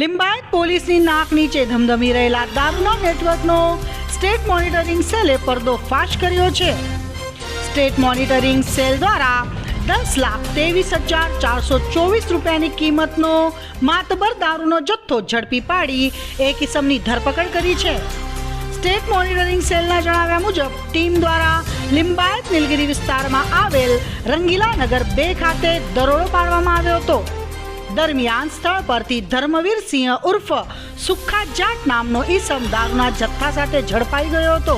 લિંબાયત પોલીસની નાક નીચે ધમધમી રહેલા દારૂના નેટવર્કનો સ્ટેટ મોનિટરિંગ સેલે પર્દોફાશ કર્યો છે। સ્ટેટ મોનિટરિંગ સેલ દ્વારા 10,23,424 રૂપિયાની કિંમતનો માતબર દારૂનો જથ્થો ઝડપી પાડી એક ઇસમની ધરપકડ કરી છે। સ્ટેટ મોનિટરિંગ સેલના જણાવ્યા મુજબ ટીમ દ્વારા લિંબાયત નીલગિરી વિસ્તારમાં આવેલ રંગીલા નગર 2 ખાતે દરોડો પાડવામાં આવ્યો હતો। દરમિયાન સ્થળ પરથી ધર્મવીર સિંહ ઉર્ફ સુખા જાટ નામનો ઈસમ દારૂના જથ્થા સાથે ઝડપાઈ ગયો હતો।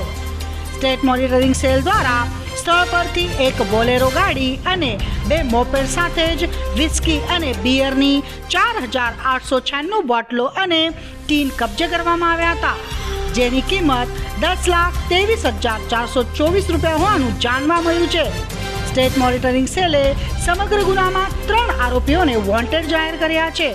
સ્ટેટ મોનિટરિંગ સેલ દ્વારા સ્થળ પરથી એક બોલેરો ગાડી અને 2 મોપેડ સાથે જ વિસ્કી અને બિયરની 4,896 બોટલો અને ટીન કબજે કરવામાં આવ્યા હતા, જેની કિંમત 10,23,424 રૂપિયા હોવાનું જાણવા મળ્યું છે। સ્ટેટ મોનિટરિંગ સેલે સમગ્ર ગુનામાં 3 આરોપીઓને વોન્ટેડ જાહેર કર્યા છે।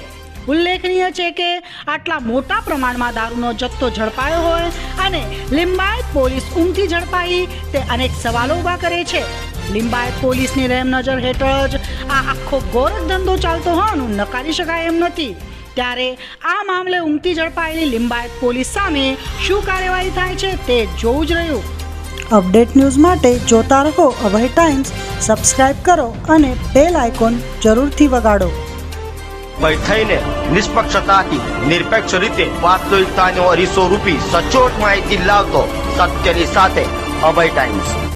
ઉલ્લેખનીય છે કે આટલા મોટા પ્રમાણમાં દારૂનો જથ્થો ઝડપાયો હોય અને લિંબાયત પોલીસ ઊંઘથી ઝડપાઈ તે અનેક સવાલો ઊભા કરે છે। લિંબાયત પોલીસની રહેમનજર હેઠળ જ આ આખો ગોરખ ધંધો ચાલતો હોવાનું નકારી શકાય એમ નથી। ત્યારે આ મામલે ઊંઘથી ઝડપાયેલી લિંબાયત પોલીસ સામે શું કાર્યવાહી થાય છે તે જોવું જ રહ્યું। અપડેટ ન્યૂઝ માટે જોતા રહો અભય ટાઈમ્સ, સબસ્ક્રાઇબ કરો અને બેલ આઇકોન જરૂરથી વગાડો। ભય થઈને નિષ્પક્ષતાથી નિરપેક્ષ રીતે વાસ્તવિકતાનો અરીસો રૂપી સચોટ માહિતી લાવતો સત્યની સાથે અભય ટાઈમ્સ।